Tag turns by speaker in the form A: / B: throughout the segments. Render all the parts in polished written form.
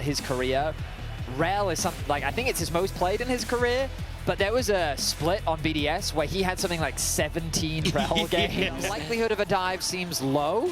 A: his career. Rell is something like, I think it's his most played in his career, but there was a split on Vedius where he had something like 17 Rell games. The likelihood of a dive seems low.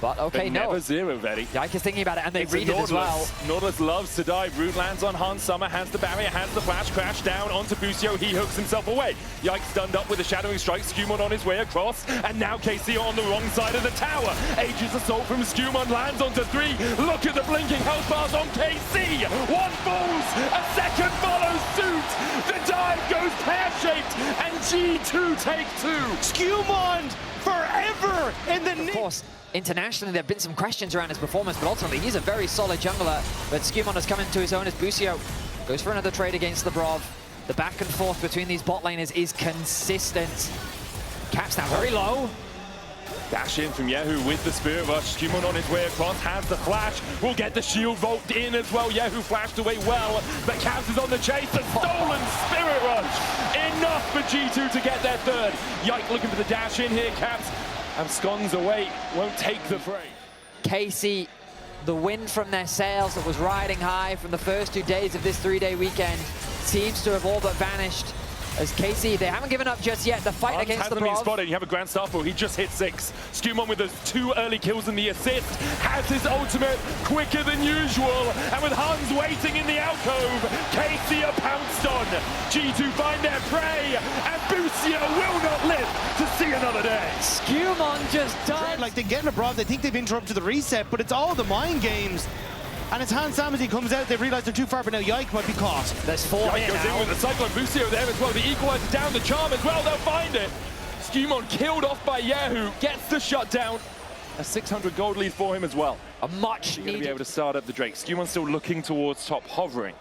A: But okay, no.
B: Never zero, Vedi.
A: Yike is thinking about it, and they read it as well.
B: Nautilus loves to dive. Root lands on Hans Summer, has the barrier, has the flash, crash down onto Busio. He hooks himself away. Yike stunned up with a shadowing strike. SkewMond on his way across, and now KC on the wrong side of the tower. Aegis assault from SkewMond lands onto 3. Look at the blinking health bars on KC. One falls, a second follows suit. The dive goes pear-shaped, and G2 take 2.
C: SkewMond forever in the...
A: Of course, internationally, there have been some questions around his performance, but ultimately, he's a very solid jungler. But SkewMond has come into his own as Busio goes for another trade against Labrov. The back and forth between these bot laners is consistent. Caps now very low.
B: Dash in from kyeahoo with the Spirit Rush. SkewMond on his way across, has the flash. Will get the shield vault in as well. kyeahoo flashed away well, but Caps is on the chase. The stolen Spirit Rush. Enough for G2 to get their third. Yike looking for the dash in here. Caps absconds away, won't take the fray.
A: KC, the wind from their sails that was riding high from the first 2 days of this 3-day weekend seems to have all but vanished. As KC, they haven't given up just yet. The fight against the Labrov.
B: Spotted. You have a Grand Starfall. He just hit 6. SkewMond with those 2 early kills and the assist has his ultimate quicker than usual. And with Hans waiting in the alcove, KC are pounced on. G2 find their prey, and Busio will not live to see another day.
A: SkewMond just died.
C: Like, they get Labrov, they think they've interrupted the reset, but it's all the mind games. And as Hans Samity comes out, they realize they're too far, but now Yike might be caught.
A: There's 4
B: Yike
A: here
B: goes
A: now.
B: in with the Cyclone. Busio there as well. The equalizer down, the charm as well. They'll find it. SkewMond killed off by kyeahoo, gets the shutdown. A 600 gold lead for him as well.
A: A much
B: Going
A: needed.
B: to be able to start up the Drake. SkewMond still looking towards top, hovering.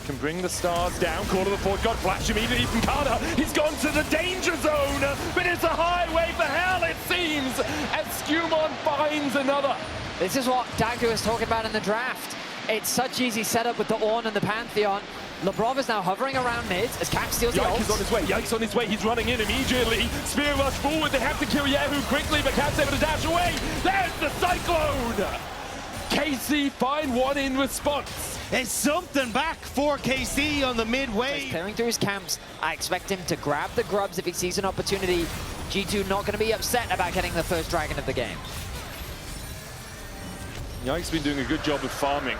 B: Can bring the stars down. Call to the Forge God. Flash immediately from Canna. He's gone to the danger zone, but it's a highway for hell, it seems. And SkewMond finds another.
A: This is what Dagda was talking about in the draft. It's such easy setup with the Ornn and the Pantheon. Labrov is now hovering around mid as Cap steals the ult.
B: Yike is on his way. Yike's on his way. He's running in immediately. Spear rush forward. They have to kill kyeahoo quickly, but Cap's able to dash away. There's the Cyclone. KC find one in response.
C: There's something back for KC on the midway.
A: He's clearing through his camps. I expect him to grab the grubs if he sees an opportunity. G2 not going to be upset about getting the first dragon of the game.
B: Yike's been doing a good job of farming,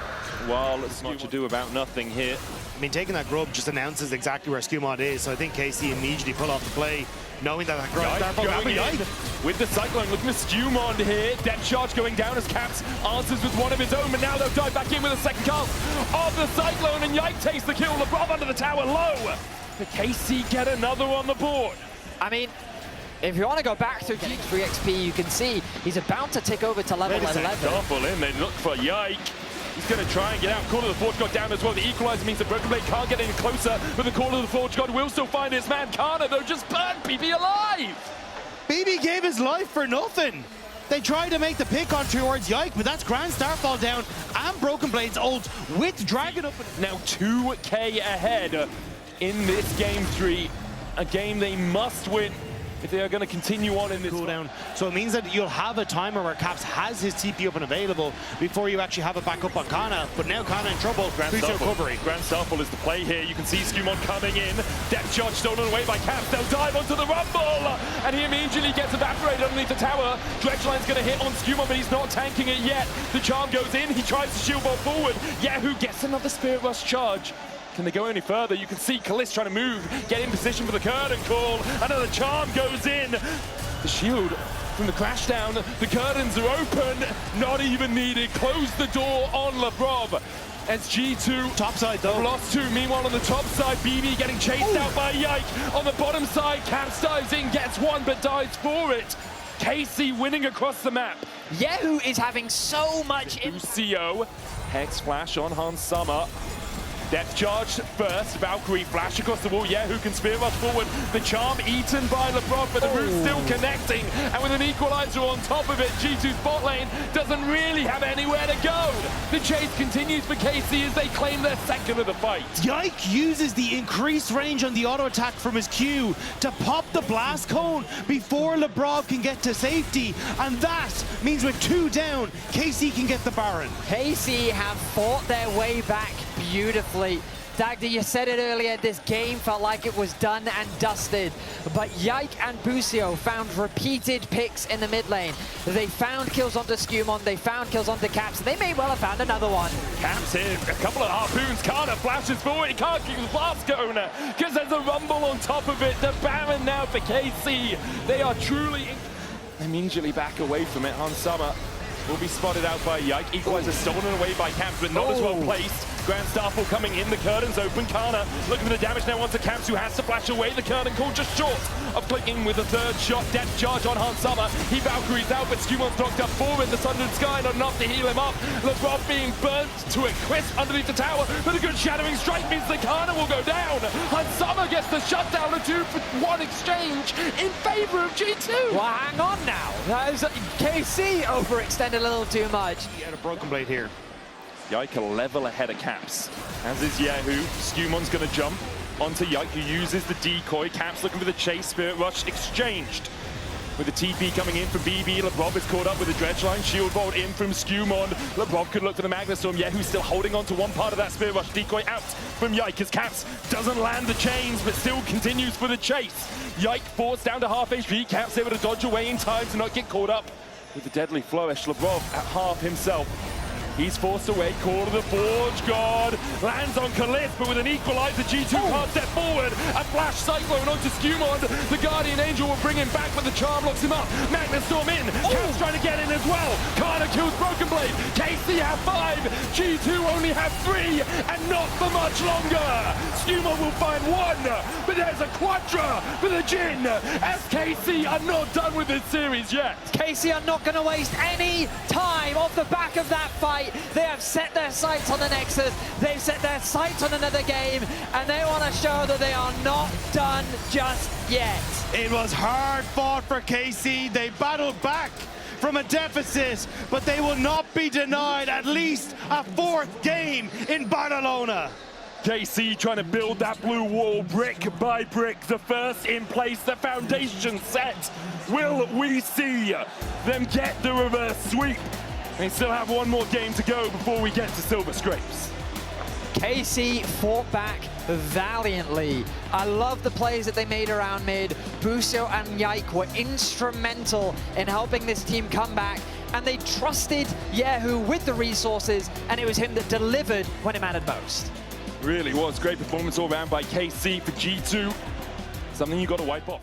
B: while it's much ado about nothing here.
C: I mean, taking that grub just announces exactly where SkewMond is, so I think KC immediately pull off the play, knowing that that grub
B: going in with the Cyclone, looking at SkewMond here. Death charge going down as Caps answers with one of his own, but now they'll dive back in with a second cast of the Cyclone, and Yike takes the kill. Labrov under the tower low. But KC get another on the board.
A: I mean, if you want to go back through getting 3 XP, you can see he's about to tick over to level 11.
B: Starfall in, they look for Yike. He's going to try and get out. Call of the Forge God down as well. The equalizer means the Broken Blade can't get any closer, but the Call of the Forge God will still find his man. Canna, though, just burned BB alive.
C: BB gave his life for nothing. They tried to make the pick on towards Yike, but that's Grand Starfall down and Broken Blade's ult with Dragon up.
B: Now 2K ahead in this game 3. A game they must win if they are going to continue on in this
C: cooldown. So it means that you'll have a timer where Caps has his TP up and available before you actually have it back up on Canna. But now Canna in trouble. Grand
B: Starfall is the play here. You can see SkewMond coming in. Depth charge stolen away by Caps. They'll dive onto the Rumble, and he immediately gets evaporated underneath the tower. Dredgeline's going to hit on SkewMond, but he's not tanking it yet. The charm goes in. He tries to shield ball forward. kyeahoo gets another Spirit Rush charge. Can they go any further? You can see Caliste trying to move, get in position for the curtain call. Another charm goes in. The shield from the crash down. The curtains are open. Not even needed. Close the door on Labrov. As G2
C: topside though
B: lost 2. Meanwhile on the top side, BB getting chased out by Yike. On the bottom side, Caps dives in, gets 1 but dies for it. KC winning across the map.
A: kyeahoo is having so much
B: Busio, Hex Flash on Hans Summer. Depth charge first, Valkyrie flash across the wall, kyeahoo can spear rush forward, the charm eaten by Labrov, but the root's still connecting, and with an equalizer on top of it, G2's bot lane doesn't really have anywhere to go. The chase continues for KC as they claim their second of the fight.
C: Yike uses the increased range on the auto attack from his Q to pop the blast cone before Labrov can get to safety, and that means with 2 down, KC can get the Baron.
A: KC have fought their way back beautifully. Dagda, you said it earlier, this game felt like it was done and dusted. But Yike and Busio found repeated picks in the mid lane. They found kills onto SkewMond, they found kills onto Caps. They may well have found another one.
B: Caps here, a couple of harpoons. Canna flashes forward, he can't keep his blast going because there's a rumble on top of it. The Baron now for KC. They are truly... Immediately back away from it. Hansama will be spotted out by Yike. Equalizer stolen away by Caps, but not as well placed. Grand Starfall coming in, the curtains open. Canna looking for the damage now onto Caps, who has to flash away. The curtain call just short of clicking with a third shot. Depth charge on Hansama. He Valkyries out, but SkewMond's knocked up forward. The Sundered Sky not enough to heal him up. Labrov being burnt to a crisp underneath the tower, but a good shadowing strike means the Canna will go down. Hansama gets the shutdown, a 2-for-1 exchange in favor of G2.
A: Well, hang on now. That is KC overextended a little too much.
C: He had a broken blade here.
B: Yike a level ahead of Caps, as is kyeahoo. SkewMond's going to jump onto Yike, who uses the decoy. Caps looking for the chase, Spirit Rush exchanged. With the TP coming in from BB, Labrov is caught up with the dredge line. Shield Vault in from SkewMond. Labrov could look for the Magnustorm. kyeahoo still holding on to one part of that Spirit Rush. Decoy out from Yike as Caps doesn't land the chains, but still continues for the chase. Yike forced down to half HP. Caps able to dodge away in time to not get caught up with the deadly flourish. Labrov at half himself. He's forced away, Call to the Forge God, lands on Caliste, but with an equalizer, G2 can't step forward. A flash cyclone onto SkewMond. The Guardian Angel will bring him back, but the charm locks him up. Magnustorm in, Caps trying to get in as well. Canna kills Broken Blade, KC have 5, G2 only have 3, and not for much longer. SkewMond will find 1, but there's a Quadra for the Jhin. SKC are not done with this series yet.
A: KC are not going to waste any time off the back of that fight. They have set their sights on the Nexus, they've set their sights on another game, and they want to show that they are not done just yet.
C: It was hard fought for KC. They battled back from a deficit, but they will not be denied at least a 4th game in Barcelona.
B: KC trying to build that blue wall brick by brick. The first in place, the foundation set. Will we see them get the reverse sweep? They still have one more game to go before we get to Silver Scrapes.
A: KC fought back valiantly. I love the plays that they made around mid. Busio and Yike were instrumental in helping this team come back, and they trusted kyeahoo with the resources, and it was him that delivered when it mattered most.
B: Really was. Great performance all around by KC for G2. Something you got to wipe off.